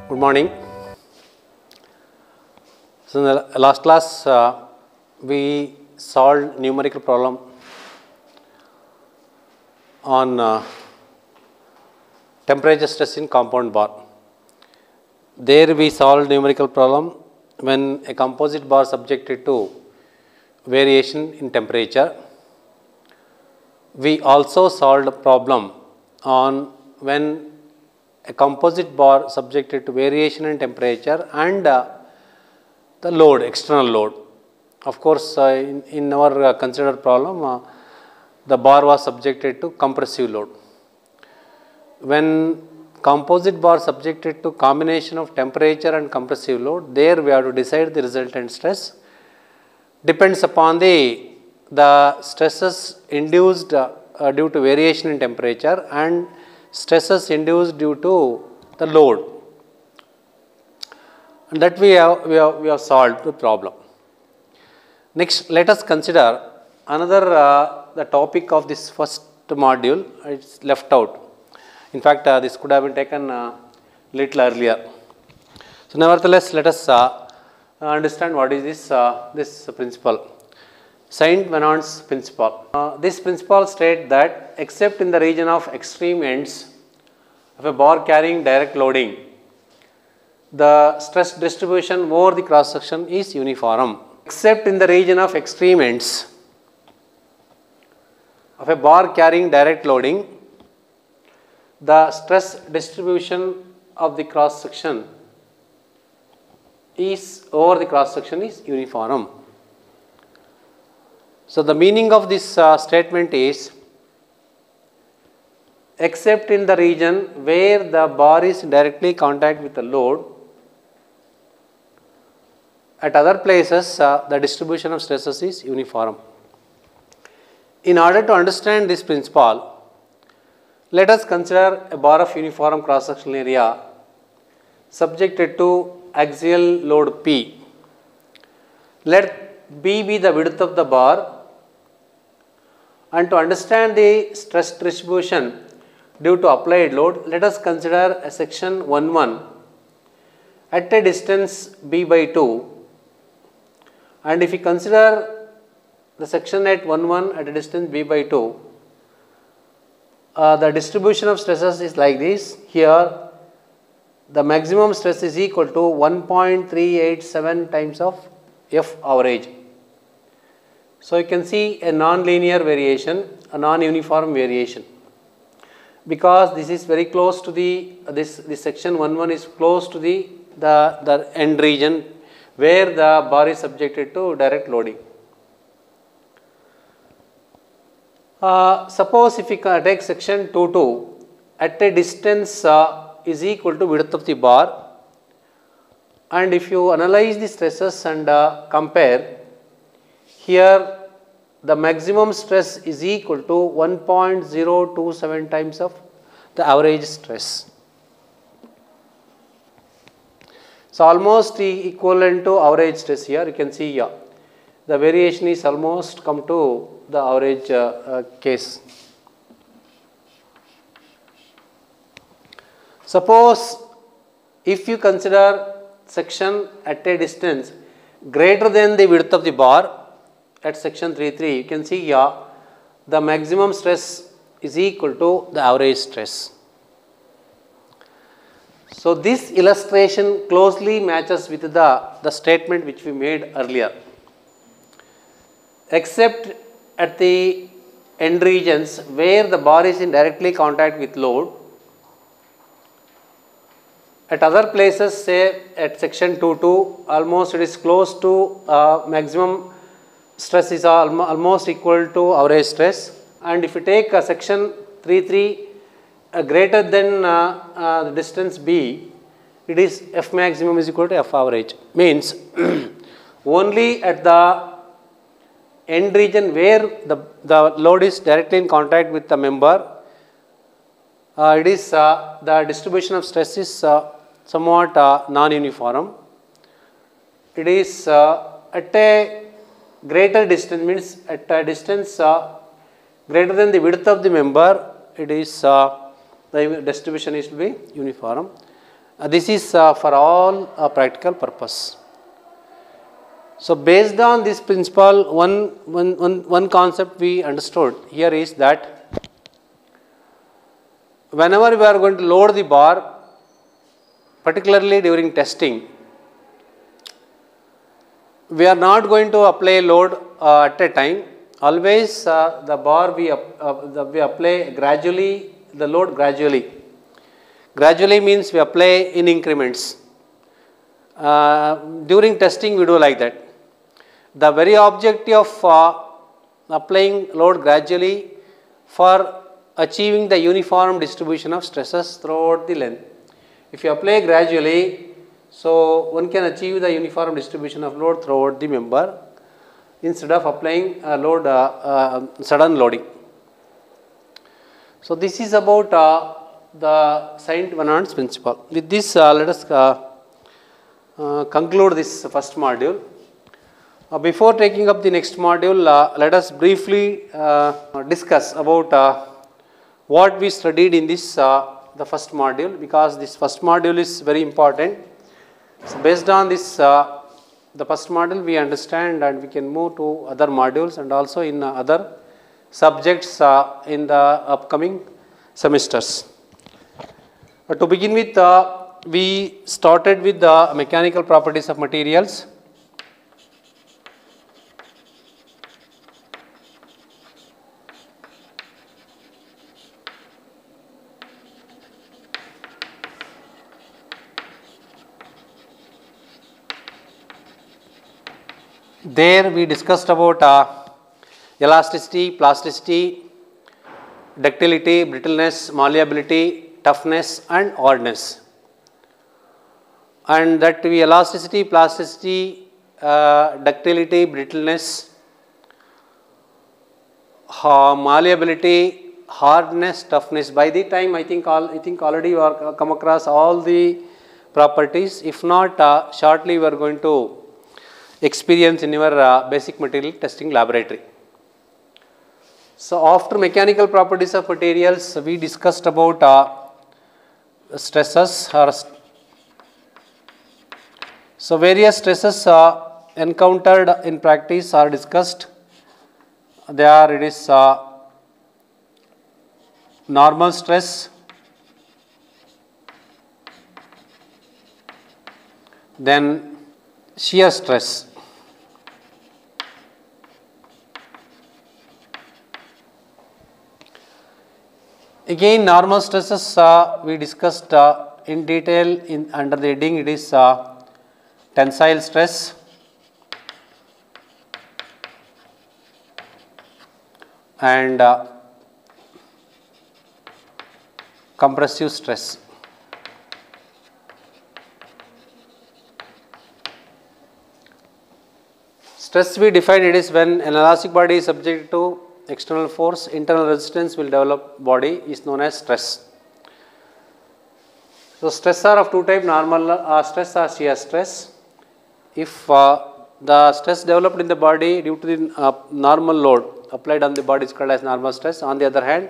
Good morning. So in the last class, we solved numerical problem on temperature stress in compound bar. There we solved numerical problem when a composite bar subjected to variation in temperature. We also solved a problem on when a composite bar subjected to variation in temperature and the load, external load. Of course, in our considered problem, the bar was subjected to compressive load. When composite bar subjected to combination of temperature and compressive load, there we have to decide the resultant stress. Depends upon the stresses induced due to variation in temperature and stresses induced due to the load, and that we have solved the problem. Next, let us consider another the topic of this first module. It's left out. In fact, this could have been taken little earlier. So, nevertheless, let us understand what is this principle. Saint-Venant's principle. This principle states that except in the region of extreme ends of a bar carrying direct loading, the stress distribution over the cross section is uniform. Except in the region of extreme ends of a bar carrying direct loading, the stress distribution of the cross section is over the cross section is uniform. So, the meaning of this statement is except in the region where the bar is directly in contact with the load, at other places the distribution of stresses is uniform. In order to understand this principle, let us consider a bar of uniform cross-sectional area subjected to axial load P. Let B be the width of the bar, and to understand the stress distribution due to applied load, let us consider a section 1-1 at a distance B by 2, and if we consider the section at 1-1 at a distance B by 2, the distribution of stresses is like this. Here the maximum stress is equal to 1.387 times of F average. So, you can see a non-linear variation, a non-uniform variation, because this is very close to this section 1-1 is close to the end region where the bar is subjected to direct loading. Suppose if we take section 2-2 at a distance is equal to width of the bar, and if you analyze the stresses and compare, here the maximum stress is equal to 1.027 times of the average stress. So, almost equivalent to average stress here. You can see here the variation is almost come to the average case. Suppose if you consider section at a distance greater than the width of the bar at section 3-3, you can see here the maximum stress is equal to the average stress. So, this illustration closely matches with the statement which we made earlier. Except at the end regions where the bar is in directly contact with load, at other places, say at section 2-2, almost it is close to maximum stress is almost equal to average stress, and if you take section 3-3 greater than the distance B, it is F maximum is equal to F average. Means only at the end region where the load is directly in contact with the member, it is the distribution of stress is somewhat non-uniform. It is at a greater distance, means at a distance greater than the width of the member, it is the distribution is to be uniform. This is for all practical purpose. So based on this principle, one concept we understood here is that whenever we are going to load the bar, particularly during testing, we are not going to apply load at a time. Always the bar we apply gradually, the load gradually. Gradually means we apply in increments. During testing we do like that. The very objective of applying load gradually for achieving the uniform distribution of stresses throughout the length. If you apply gradually, so one can achieve the uniform distribution of load throughout the member instead of applying sudden loading. So this is about the Saint-Venant's principle. With this, let us conclude this first module. Before taking up the next module, let us briefly discuss about what we studied in this the first module, because this first module is very important. So based on this the first module we understand, and we can move to other modules and also in other subjects in the upcoming semesters. To begin with, we started with the mechanical properties of materials. There we discussed about elasticity, plasticity, ductility, brittleness, malleability, toughness and hardness. And that we elasticity, plasticity, ductility, brittleness, malleability, hardness, toughness. By the time I think already you are come across all the properties. If not, shortly we are going to experience in your basic material testing laboratory. So after mechanical properties of materials, we discussed about stresses. So various stresses encountered in practice are discussed. There it is normal stress, then shear stress. Again, normal stresses we discussed in detail under the heading it is tensile stress, and compressive stress. Stress we defined it is when an elastic body is subject to external force, internal resistance will develop body is known as stress. So stress are of two types, normal stress or shear stress. If the stress developed in the body due to the normal load applied on the body is called as normal stress. On the other hand,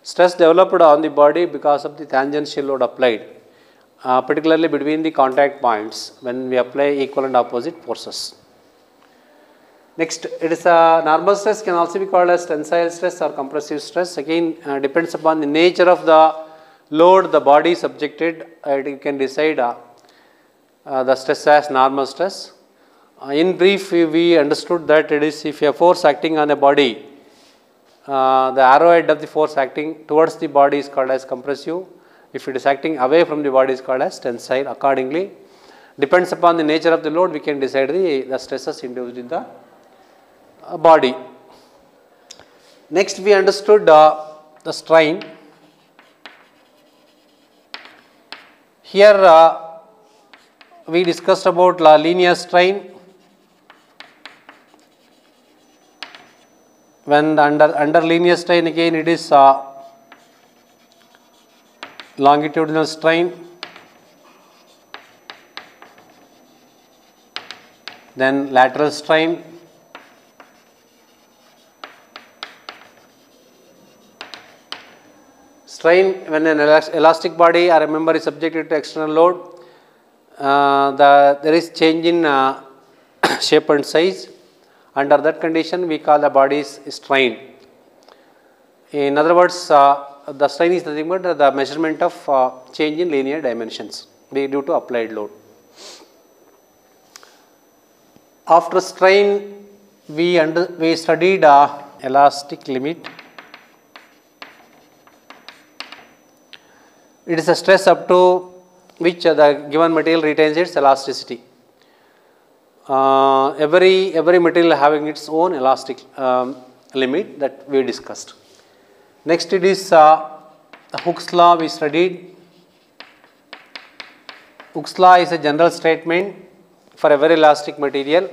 stress developed on the body because of the tangential load applied, particularly between the contact points when we apply equal and opposite forces. Next, it is normal stress can also be called as tensile stress or compressive stress. Again, depends upon the nature of the load the body is subjected. You can decide the stress as normal stress. In brief, we understood that it is if a force acting on a body, the arrowhead of the force acting towards the body is called as compressive. If it is acting away from the body is called as tensile. Accordingly, depends upon the nature of the load, we can decide the stresses induced in the body. Next, we understood the strain. Here we discussed about linear strain. When under linear strain, again it is longitudinal strain, then lateral strain, Strain, when an elastic body or a member is subjected to external load, there is change in shape and size. Under that condition, we call the body is strained. In other words, the strain is nothing but the measurement of change in linear dimensions due to applied load. After strain, we studied elastic limit. It is a stress up to which the given material retains its elasticity. Every material having its own elastic limit that we discussed. Next it is Hooke's law we studied. Hooke's law is a general statement for a very elastic material.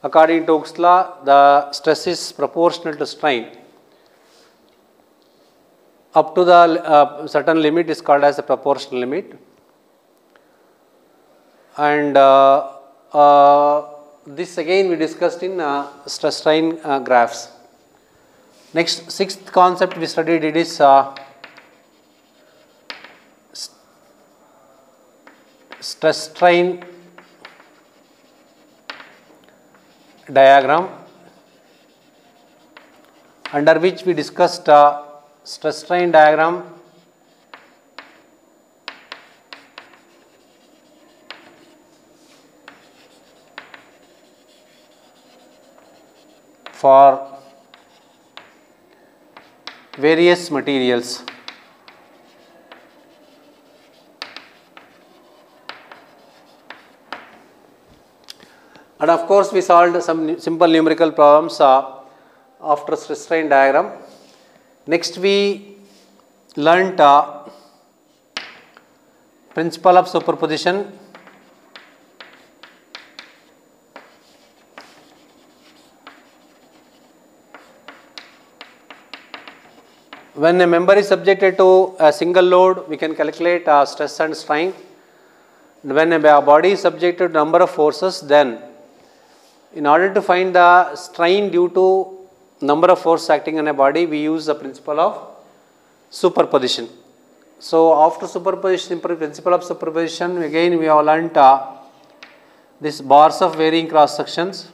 According to Hooke's law, the stress is proportional to strain. Up to the certain limit is called as a proportional limit. And this again we discussed in stress strain graphs. Next, sixth concept we studied, it is stress strain diagram, under which we discussed stress strain diagram for various materials. And of course, we solved some simple numerical problems after stress strain diagram. Next, we learnt principle of superposition. When a member is subjected to a single load, we can calculate stress and strain. When a body is subjected to number of forces, then in order to find the strain due to number of forces acting on a body, we use the principle of superposition. So after superposition, principle of superposition, again we have learnt this bars of varying cross sections.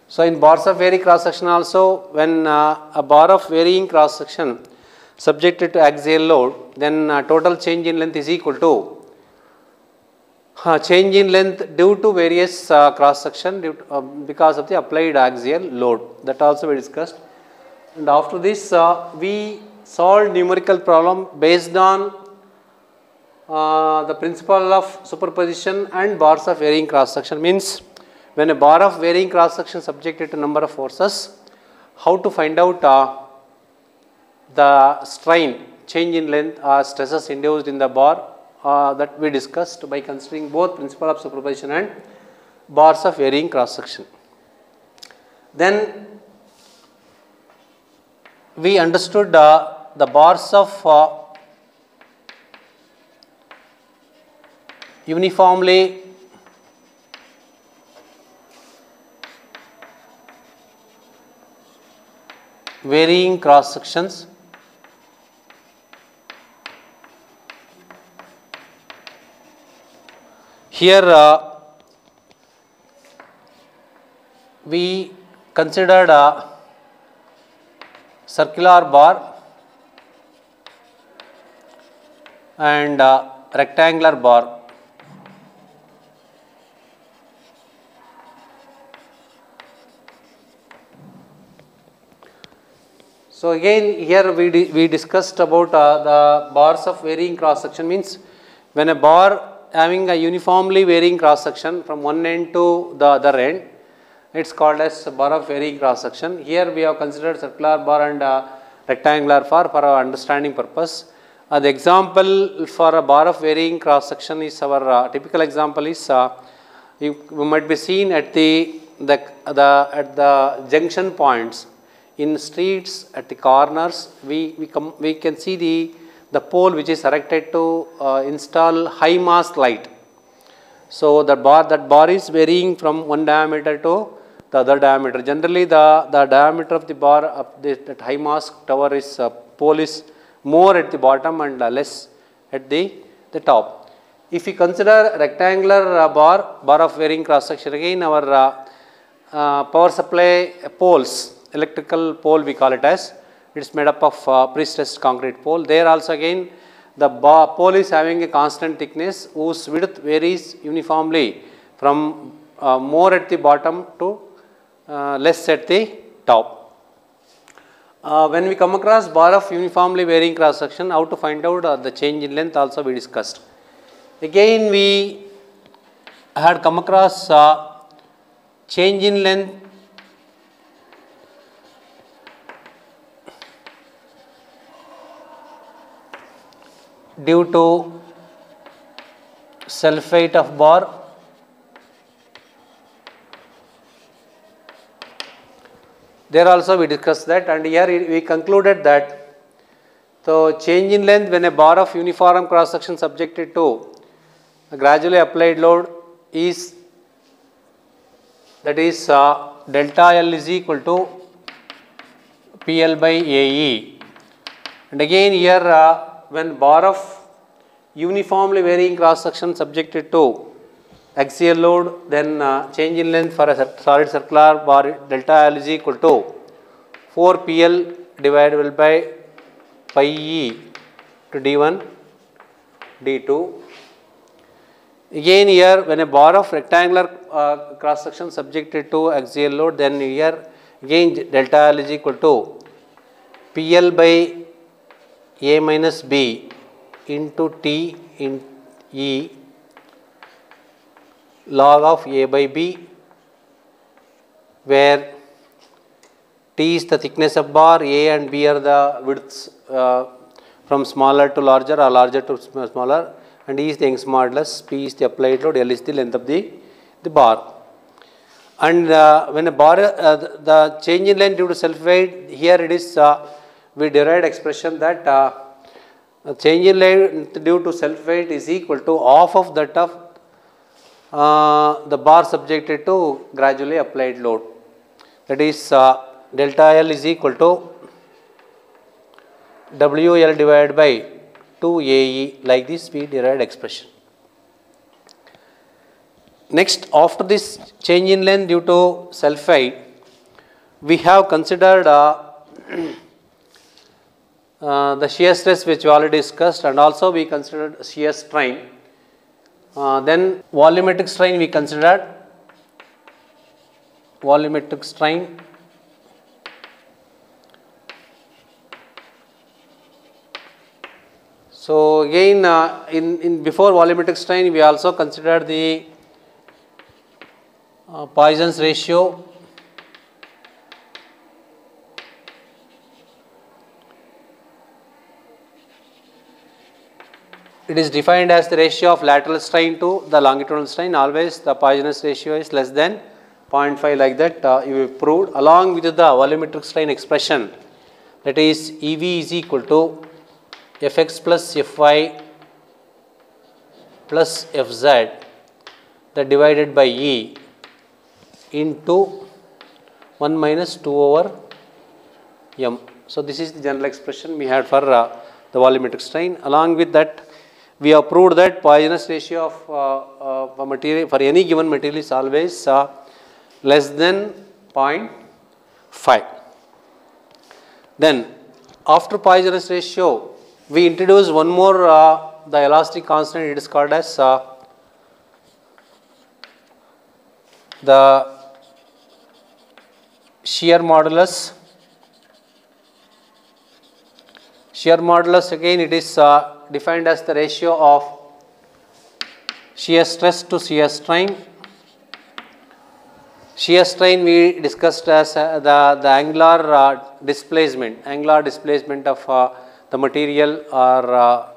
So in bars of varying cross section also, when a bar of varying cross section subjected to axial load, then total change in length is equal to change in length due to various cross section because of the applied axial load. That also we discussed. And after this, we solved numerical problem based on the principle of superposition and bars of varying cross section. Means when a bar of varying cross section subjected to number of forces, how to find out the strain, change in length or stresses induced in the bar, that we discussed by considering both principle of superposition and bars of varying cross section. Then we understood the bars of uniformly varying cross sections. Here we considered a circular bar and a rectangular bar. So again here we discussed about the bars of varying cross section. Means when a bar having a uniformly varying cross section from one end to the other end, it is called as bar of varying cross section. Here we have considered circular bar and rectangular bar for our understanding purpose. The example for a bar of varying cross section is our typical example is you might be seen at the junction points in streets, at the corners. We can see the the pole which is erected to install high mast light. So that bar is varying from one diameter to the other diameter. Generally the diameter of the bar of that high mast tower is pole is more at the bottom and less at the top. If we consider rectangular bar of varying cross section, again our power supply poles, electrical pole we call it as, it is made up of pre-stressed concrete pole. There also again the pole is having a constant thickness whose width varies uniformly from more at the bottom to less at the top. When we come across bar of uniformly varying cross section, how to find out the change in length also we discussed. Again we had come across change in length due to self weight of bar. There also we discussed that, and here we concluded that so change in length when a bar of uniform cross section subjected to a gradually applied load is, that is delta L is equal to PL by AE. And again here when bar of uniformly varying cross section subjected to axial load, then change in length for a solid circular bar delta L is equal to 4 PL divided by pi E to D1 D2. Again here when a bar of rectangular cross section subjected to axial load, then here again delta L is equal to PL by A minus B into T in E log of A by B, where T is the thickness of bar, A and B are the widths from smaller to larger or larger to smaller, and E is the Young's modulus, P is the applied load, L is the length of the bar. And when a bar, the change in length due to self weight, here it is, we derived expression that change in length due to self weight is equal to half of that of the bar subjected to gradually applied load. That is delta L is equal to WL divided by 2AE, like this we derived expression. Next, after this change in length due to self weight, we have considered the shear stress which we already discussed, and also we considered shear strain. Then volumetric strain we considered, volumetric strain. So again in before volumetric strain we also considered the Poisson's ratio. It is defined as the ratio of lateral strain to the longitudinal strain. Always the Poisson's ratio is less than 0.5, like that you proved, along with the volumetric strain expression, that is EV is equal to Fx plus Fy plus Fz that divided by E into 1 minus 2 over m. So this is the general expression we had for the volumetric strain. Along with that, we have proved that Poisson's ratio of material for any given material is always less than 0.5. Then after Poisson's ratio, we introduce one more the elastic constant. It is called as the shear modulus. Shear modulus, again it is defined as the ratio of shear stress to shear strain. Shear strain we discussed as the angular displacement of the material or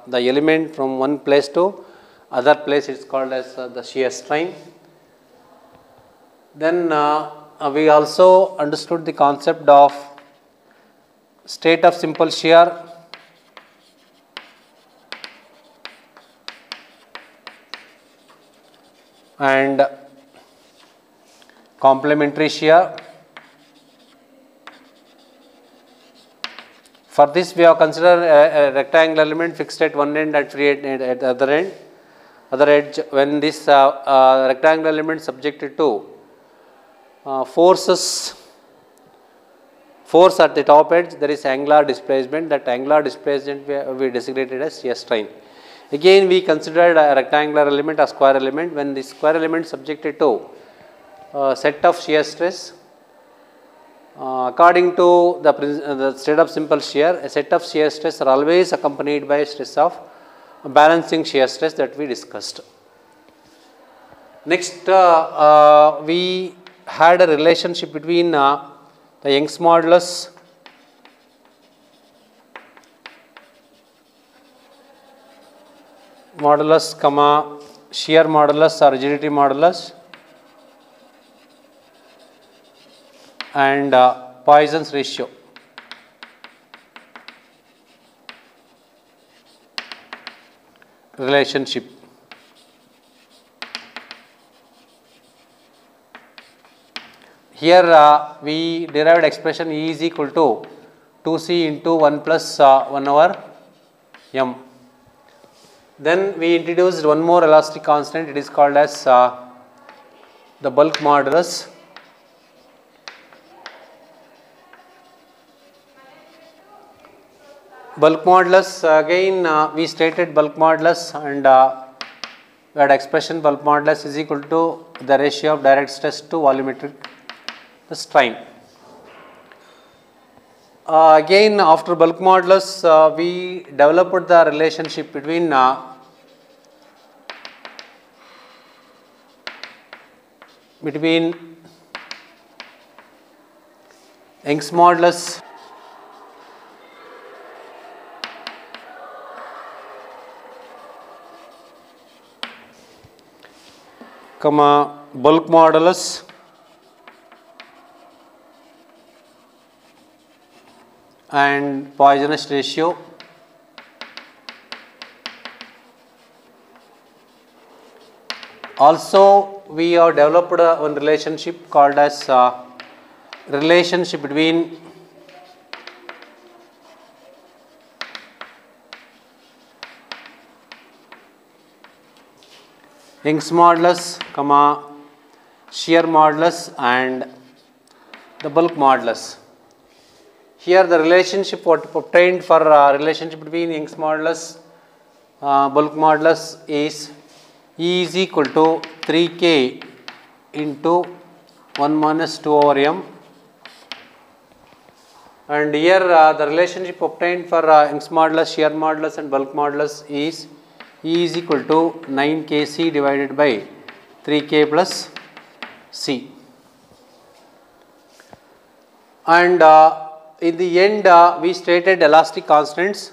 the element from one place to other place. It is called as the shear strain. Then we also understood the concept of state of simple shear and complementary shear. For this, we have considered a rectangular element fixed at one end and free at the other edge. When this rectangular element subjected to force at the top edge, there is angular displacement. That angular displacement we designated as shear strain. Again, we considered a rectangular element or square element. When the square element subjected to set of shear stress, according to the state of simple shear, a set of shear stress are always accompanied by stress of balancing shear stress that we discussed. Next, we had a relationship between the Young's modulus comma shear modulus or rigidity modulus and Poisson's ratio. Relationship. Here we derived expression E is equal to 2C into 1 plus 1 over m. Then we introduced one more elastic constant. It is called as the bulk modulus. Bulk modulus, again we stated bulk modulus, and we had expression bulk modulus is equal to the ratio of direct stress to volumetric strain. Again, after bulk modulus, we developed the relationship between Young's modulus bulk modulus and Poisson's ratio. Also, we have developed one relationship called as relationship between Young's modulus, shear modulus and the bulk modulus. Here the relationship what obtained for relationship between Young's modulus, bulk modulus is E is equal to 3K into 1 minus 2 over m, and here the relationship obtained for Young's modulus, shear modulus and bulk modulus is E is equal to 9Kc divided by 3K plus C. And in the end we stated elastic constants.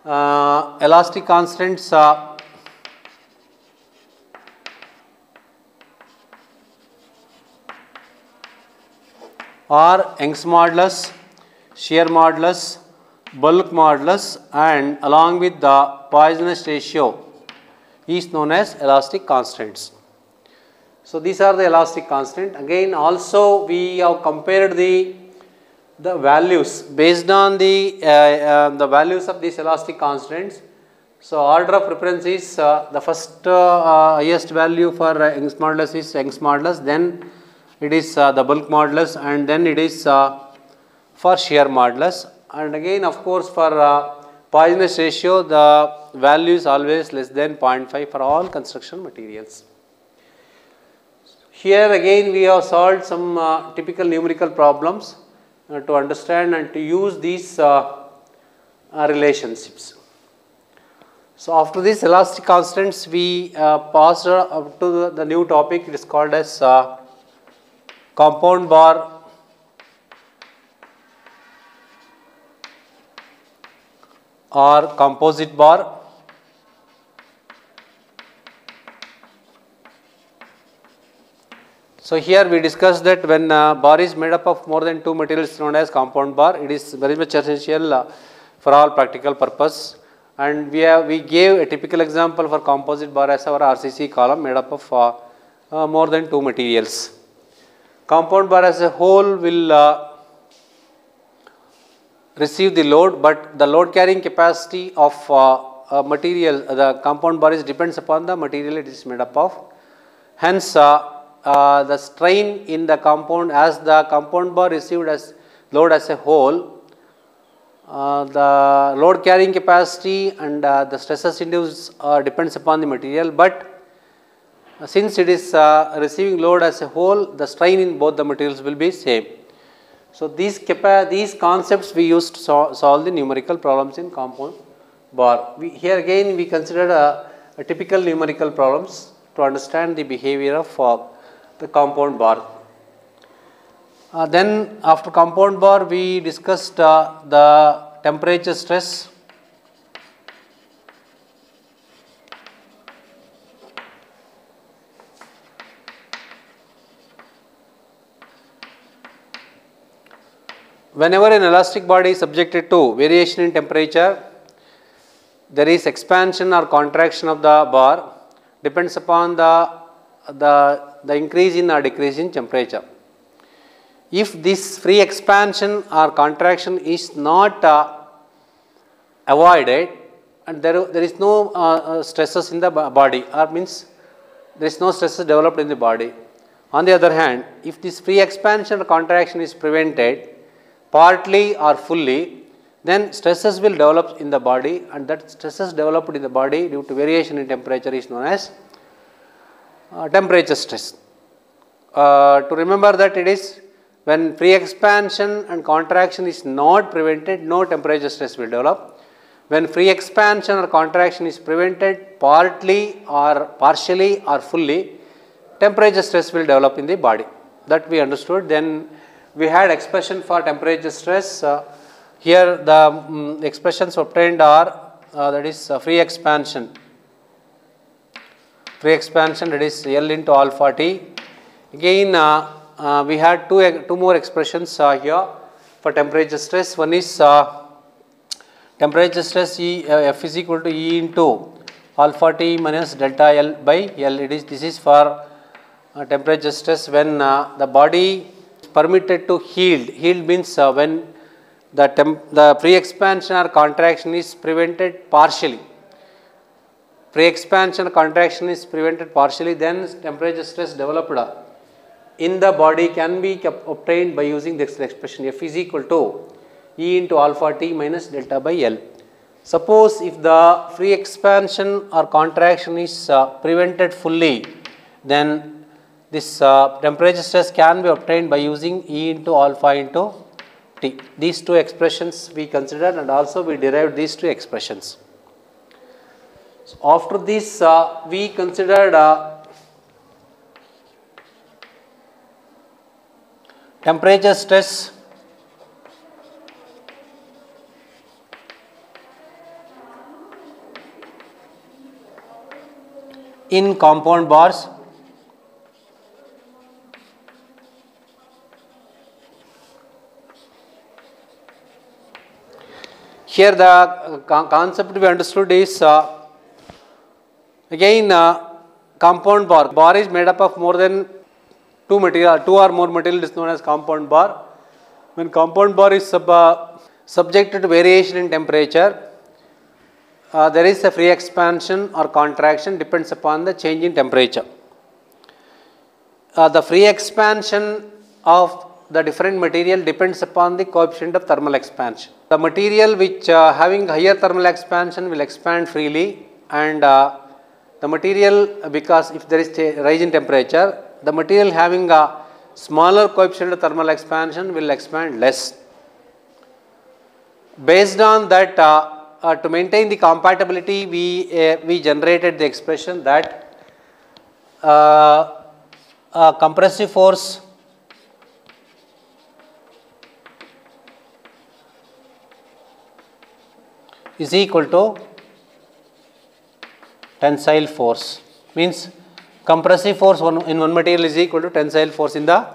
Elastic constants are Young's modulus, shear modulus, bulk modulus, and along with the Poisson's ratio is known as elastic constants. So these are the elastic constant. Again, also we have compared the values based on the values of these elastic constants. So order of preference is the first highest value for Young's modulus is Young's modulus, then it is the bulk modulus, and then it is for shear modulus. And again, of course, for Poisson's ratio, the value is always less than 0.5 for all construction materials. Here again we have solved some typical numerical problems to understand and to use these relationships. So after these elastic constants, we passed up to the new topic. It is called as compound bar or composite bar. So here we discussed that when bar is made up of more than two materials known as compound bar, it is very much essential for all practical purpose. and we gave a typical example for composite bar as our RCC column made up of more than 2 materials. Compound bar as a whole will receive the load, but the load carrying capacity of material, the compound bar depends upon the material it is made up of. Hence, the strain in the compound, as the compound bar received as load as a whole, the load carrying capacity and the stresses induced depends upon the material, but since it is receiving load as a whole, the strain in both the materials will be same. So, these concepts we used to solve the numerical problems in compound bar. Here again we considered a typical numerical problems to understand the behavior of the compound bar. Then after compound bar we discussed the temperature stress. Whenever an elastic body is subjected to variation in temperature, there is expansion or contraction of the bar, depends upon the increase in or decrease in temperature. If this free expansion or contraction is not avoided, and there is no stresses in the body, or means there is no stresses developed in the body. On the other hand, if this free expansion or contraction is prevented partly or fully, then stresses will develop in the body, and that stresses developed in the body due to variation in temperature is known as temperature stress. To remember that it is when free expansion and contraction is not prevented, no temperature stress will develop. When free expansion or contraction is prevented partly or partially or fully, temperature stress will develop in the body. That we understood. Then we had expression for temperature stress. Here the expressions obtained are that is free expansion. Free expansion, that is L into alpha T. Again we had two more expressions here for temperature stress. One is temperature stress F is equal to E into alpha T minus delta L by L. This is for temperature stress when the body is permitted to yield. Yield means when the free expansion or contraction is prevented partially. Free expansion or contraction is prevented partially, then temperature stress developed in the body can be obtained by using this expression F is equal to E into alpha T minus delta by L. Suppose if the free expansion or contraction is prevented fully, then this temperature stress can be obtained by using E into alpha into T. These two expressions we considered, and also we derived these two expressions. So after this we considered temperature stress in compound bars. Here the concept we understood is again compound bar is made up of more than two or more material is known as compound bar. When compound bar is subjected to variation in temperature, there is a free expansion or contraction, depends upon the change in temperature. The free expansion of the different material depends upon the coefficient of thermal expansion. The material which having higher thermal expansion will expand freely, and the material, because if there is a rise in temperature, the material having a smaller coefficient of thermal expansion will expand less. Based on that, to maintain the compatibility, we generated the expression that compressive force is equal to tensile force. Means compressive force in one material is equal to tensile force in the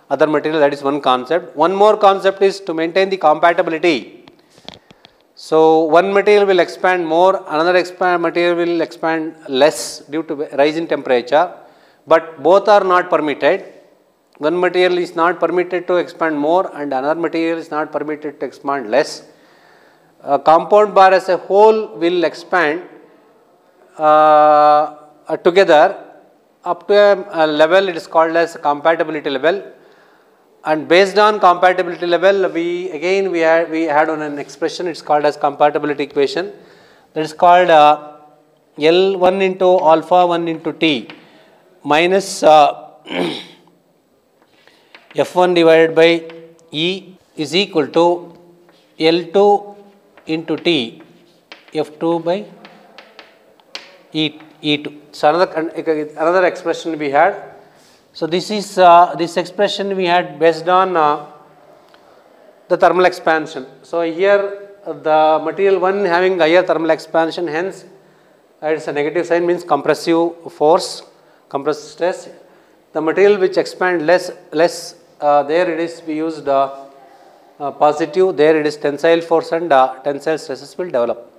other material. That is one concept. One more concept is to maintain the compatibility. So one material will expand more, another material will expand less due to rise in temperature, but both are not permitted. One material is not permitted to expand more and another material is not permitted to expand less. A compound bar as a whole will expand together up to a level, it is called as compatibility level, and based on compatibility level we had on an expression, it is called as compatibility equation, that is called L1 into alpha 1 into T minus F1 divided by E is equal to L2 into T F2 by E2. So another expression we had. So this is this expression we had based on the thermal expansion. So here the material 1 having higher thermal expansion, hence it is a negative sign, means compressive force, compressive stress. The material which expand less, there it is we used positive, there it is tensile force and tensile stresses will develop.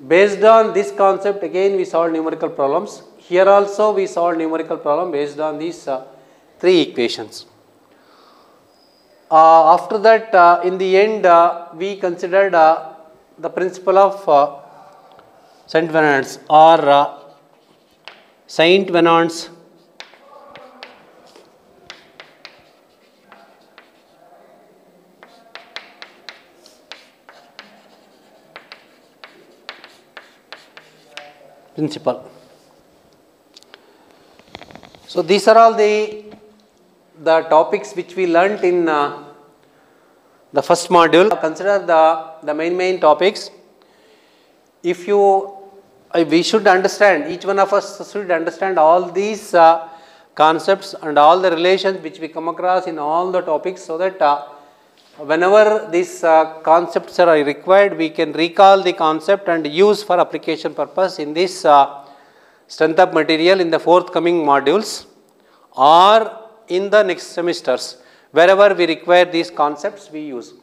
Based on this concept again we solved numerical problems. Here also we solved numerical problem based on these 3 equations. After that in the end we considered the principle of Saint-Venant's or Saint-Venant's principle. So these are all the topics which we learnt in the first module. Consider the main topics. If you we should understand, each one of us should understand all these concepts and all the relations which we come across in all the topics, so that whenever these concepts are required, we can recall the concept and use for application purpose in this strength of material in the forthcoming modules or in the next semesters. Wherever we require these concepts, we use.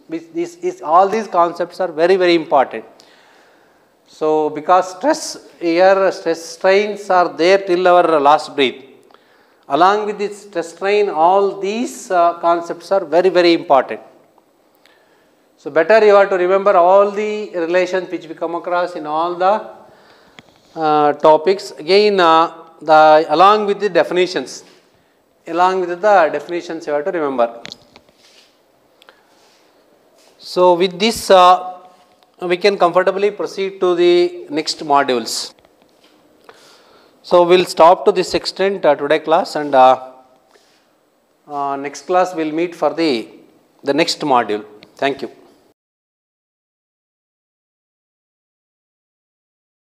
All these concepts are very important. So because stress strains are there till our last breath. Along with this stress strain, all these concepts are very important. So better you have to remember all the relations which we come across in all the topics. Again along with the definitions. Along with the definitions you have to remember. So with this we can comfortably proceed to the next modules. So we will stop to this extent today class, and next class we will meet for the next module. Thank you.